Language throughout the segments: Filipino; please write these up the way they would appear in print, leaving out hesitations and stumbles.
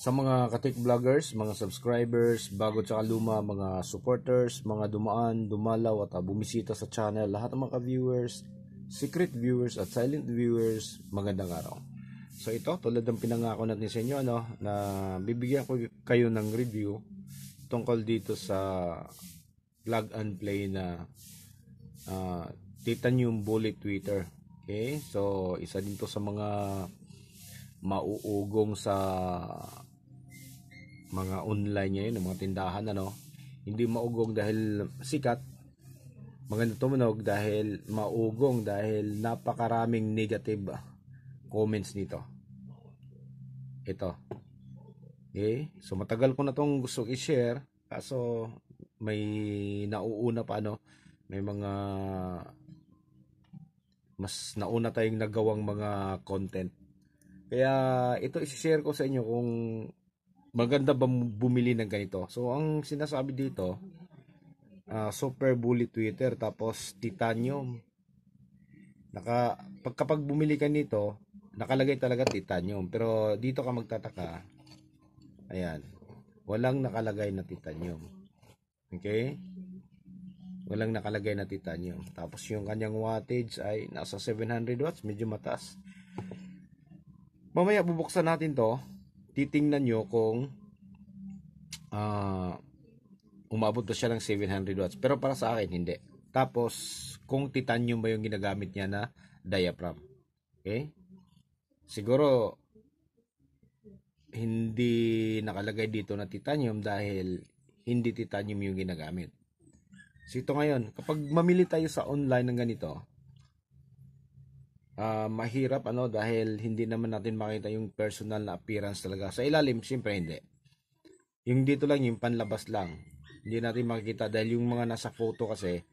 Sa mga katik vloggers, mga subscribers, bago tsaka luma, mga supporters, mga dumaan, dumalaw at bumisita sa channel, lahat ng mga viewers, secret viewers at silent viewers, magandang araw. So ito, tulad ng pinangako natin sa inyo, na bibigyan ko kayo ng review tungkol dito sa plug and play na titanium bullet tweeter. Okay, so isa din to sa mga mauugong sa mga online ngayon, mga tindahan, hindi maugong dahil sikat, maganda tumunog dahil maugong dahil napakaraming negative comments nito. Ito, okay, so matagal ko na tong gusto i-share, kaso may nauuna pa, may mga mas nauna tayong nagawang mga content. Kaya ito i-share ko sa inyo kung maganda ba bumili ng ganito. So ang sinasabi dito, super bullet tweeter tapos titanium. Kapag bumili ka nito, nakalagay talaga titanium, pero dito ka magtataka. Ayan, walang nakalagay na titanium. Okay? Walang nakalagay na titanium. Tapos yung kanyang wattage ay nasa 700 watts, medyo mataas. Mamaya bubuksan natin to. Titingnan nyo kung umabot na siya ng 700 watts. Pero para sa akin, hindi. Tapos, kung titanium ba yung ginagamit niya na diaphragm. Okay? Siguro, hindi nakalagay dito na titanium dahil hindi titanium yung ginagamit. So, ito ngayon, kapag mamili tayo sa online ng ganito, mahirap dahil hindi naman natin makita yung personal na appearance talaga. Sa ilalim, siyempre hindi. Yung dito lang, yung panlabas lang. Hindi natin makikita dahil yung mga nasa photo kasi,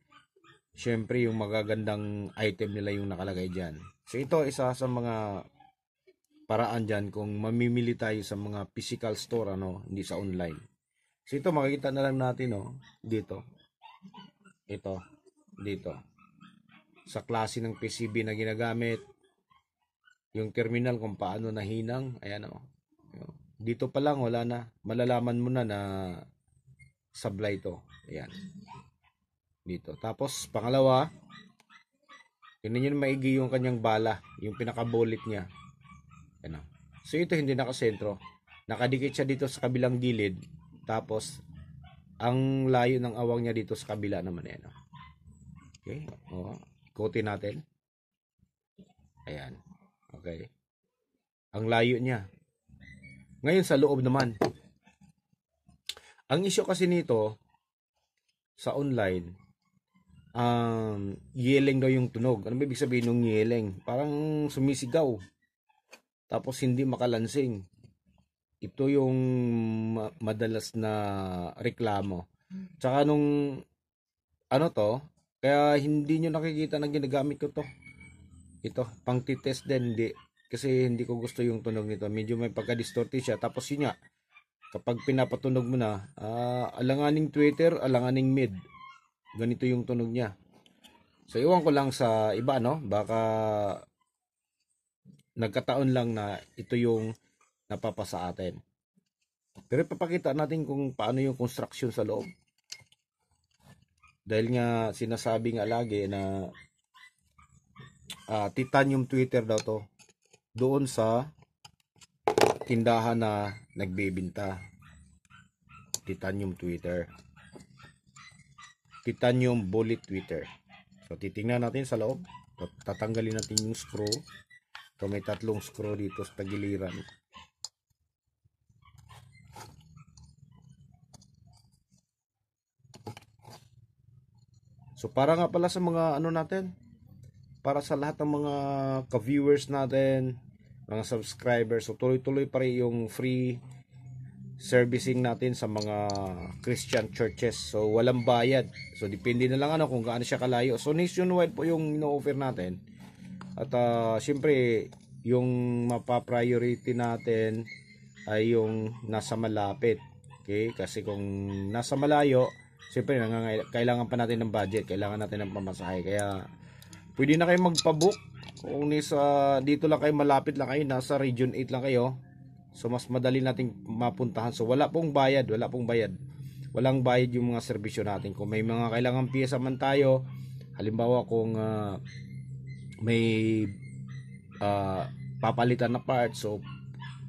siyempre yung magagandang item nila yung nakalagay dyan. So ito, isa sa mga paraan dyan kung mamimili tayo sa mga physical store, hindi sa online. So ito, makikita na lang natin, dito. Ito, dito. Sa klase ng PCB na ginagamit, yung terminal kung paano nahinang, ayan dito pa lang wala na, malalaman mo na sablay to. Ayan, dito. Tapos pangalawa, tingnan nyo maigi yung kanyang bala, yung pinaka-bullet niya. Ayan. So ito hindi nakasentro, nakadikit siya dito sa kabilang gilid, tapos ang layo ng awang niya dito sa kabila naman. Ayan. Okay, ikutin natin. Ayan. Okay. Ang layo niya. Ngayon sa loob naman. Ang issue kasi nito sa online, yelling daw yung tunog. Ano ba ibig sabihin ng yelling? Parang sumisigaw. Tapos hindi makalansing. Ito yung madalas na reklamo. Tsaka nung kaya hindi nyo nakikita na ginagamit ko to. Ito, pang titest din, hindi. Kasi hindi ko gusto yung tunog nito. Medyo may pagka-distorted siya. Tapos yun nga, kapag pinapatunog mo na, alanganing tweeter, alanganing mid. Ganito yung tunog niya. So, iwan ko lang sa iba, baka nagkataon lang na ito yung napapasa atin. Pero ipapakita natin kung paano yung construction sa loob. Dahil nga sinasabi nga lagi na titanium tweeter daw to doon sa tindahan na nagbebenta. Titanium tweeter, titanium bullet tweeter. So titingnan natin sa loob. Tatanggalin natin yung screw. So may tatlong screw dito sa tagiliran. So para nga pala sa mga natin, para sa lahat ng mga ka-viewers natin, mga subscribers, so tuloy-tuloy pa rin yung free servicing natin sa mga Christian churches. So walang bayad. So depende na lang kung gaano siya kalayo. So nationwide po yung ino-offer natin. At syempre yung mapa-priority natin ay yung nasa malapit. Okay? Kasi kung nasa malayo, siyempre kailangan pa natin ng budget, kailangan natin ng pamasahe. Kaya pwede na kayo magpa-book kung dito lang kayo, malapit lang kayo, nasa region 8 lang kayo. So mas madali nating mapuntahan. So wala pong bayad. Walang bayad yung mga serbisyo natin. Kung may mga kailangan piyesa man tayo, halimbawa kung may papalitan na parts, so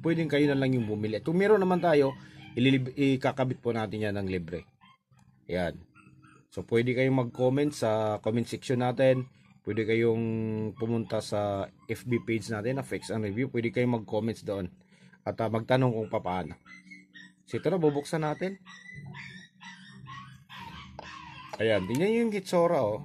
pwedeng kayo na lang yung bumili. Kung meron naman tayo, ikakabit po natin yan ng libre. Ayan. So pwede kayong mag-comment sa comment section natin. Pwede kayong pumunta sa FB page natin na Fix and Review. Pwede kayong mag-comments doon at magtanong kung paano. So ito na, bubuksan natin. Ayan, tingnan yung gitsura oh.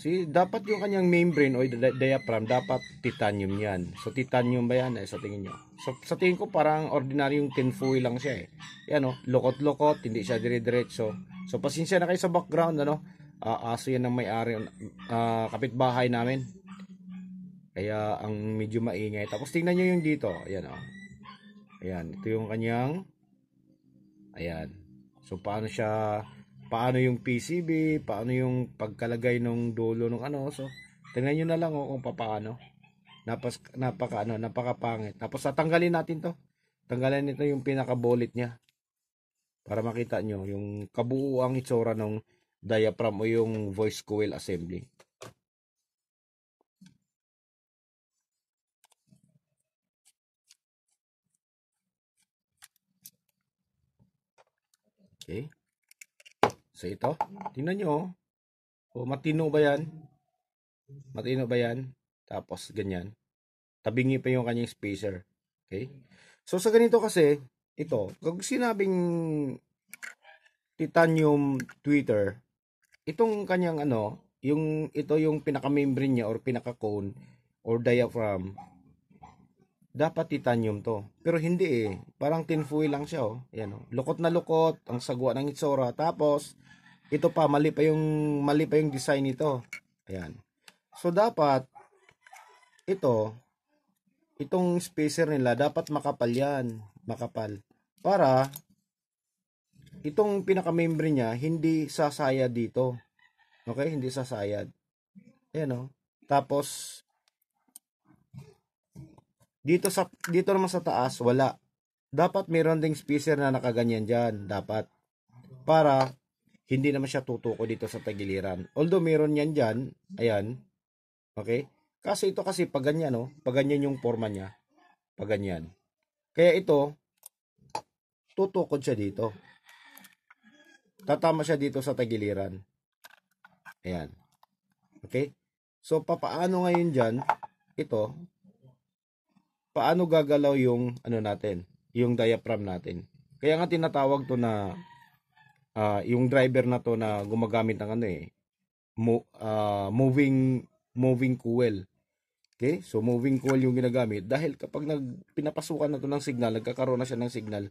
Dapat yung kanyang membrane o diaphragm, dapat titanium yan. So titanium ba yan? Sa tingin nyo. So sa tingin ko parang ordinaryong tinfoil lang siya eh. Yan oh, lokot-lokot, hindi siya dire-diretso. So pasensya na kayo sa background ano. Aso yan ng may-ari, kapitbahay namin. Kaya ang medyo maingay. Tapos tingnan nyo yung dito. Ayan oh. Ayan, ito yung kanyang. Ayan. So paano yung PCB, paano yung pagkalagay ng dulo ng ano. So tingnan nyo na lang oh, kung paano. Napakapangit. Tapos tatanggalin natin to. Tanggalin nito yung pinaka-bullet niya. Para makita nyo yung kabuuang itsura ng diaphragm o yung voice coil assembly. Okay. So ito, tingnan nyo. O, matino ba yan? Matino ba yan? Tapos ganyan. Tabingi pa yung kanyang spacer. Okay. So sa ganito kasi, ito, kung sinabing titanium tweeter, itong kanyang ito yung pinaka-membrane niya or pinaka-cone or diaphragm, dapat titanium to. Pero hindi eh. Parang tinfoil lang siya oh. Ayan oh. Lukot na lukot ang sagwa ng itsura. Tapos ito pa mali pa yung design nito. Ayan. So dapat itong spacer nila dapat makapal yan. Makapal. Para itong pinaka-membrane niya hindi sasayad dito. Okay? Hindi sasayad. Ayan oh. Tapos dito naman sa taas wala. Dapat meron ding spacer na nakaganyan diyan, dapat. Para hindi naman siya tutuko dito sa tagiliran. Although meron yan diyan, ayan. Okay? Kasi ito kasi pag ganyan oh, pag ganyan yung forma niya. Pag ganyan. Kaya ito tutukod siya dito. Tatama siya dito sa tagiliran. Ayan. Okay? So papaano ngayon diyan ito paano gagalaw yung natin, yung diaphragm natin. Kaya nga tinatawag to na yung driver na to na gumagamit ng moving coil. Okay? So moving coil yung ginagamit dahil kapag pinapasukan na to ng signal, nagkakaroon na siya ng signal,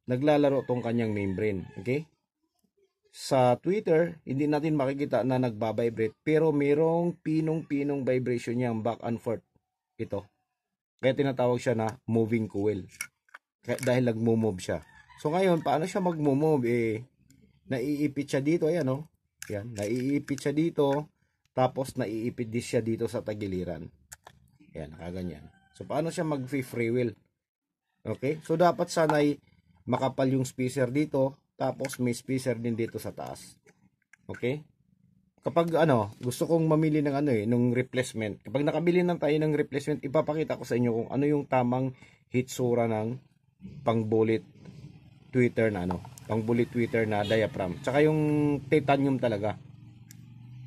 naglalaro tong kanyang membrane. Okay? Sa Twitter, hindi natin makikita na nagbabibrate pero merong pinong vibration niya back and forth. Ito. Kaya tinatawag siya na moving coil. Dahil nagmo-move siya. So ngayon, paano siya magmo-move? Naiipit siya dito. Ayan o. Yan. Naiipit siya dito. Tapos naiipit din siya dito sa tagiliran. Ayan. Nakaganyan. So paano siya mag-free wheel? Okay? So dapat sanay makapal yung spacer dito. Tapos may spacer din dito sa taas. Okay? Kapag gusto kong mamili ng ng replacement. Kapag nakabili na tayo ng replacement, ipapakita ko sa inyo kung ano yung tamang hitsura ng pang-bullet tweeter na pang-bullet tweeter na diaphragm. Tsaka yung titanium talaga.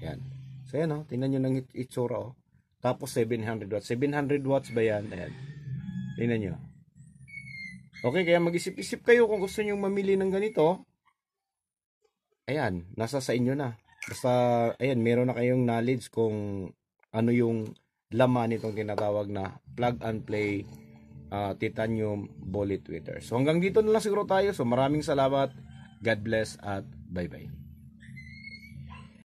Yan. So yan tingnan niyo ng hitsura oh. Tapos 700 watts. 700 watts ba yan? Ayan. Tingnan niyo. Okay, kaya mag-isip-isip kayo kung gusto niyo mamili ng ganito. Ayan, nasa sa inyo na. Basta, ayan, meron na kayong knowledge kung ano yung laman nitong tinatawag na plug and play titanium bullet tweeter. So hanggang dito na lang siguro tayo. So maraming salamat. God bless at bye-bye.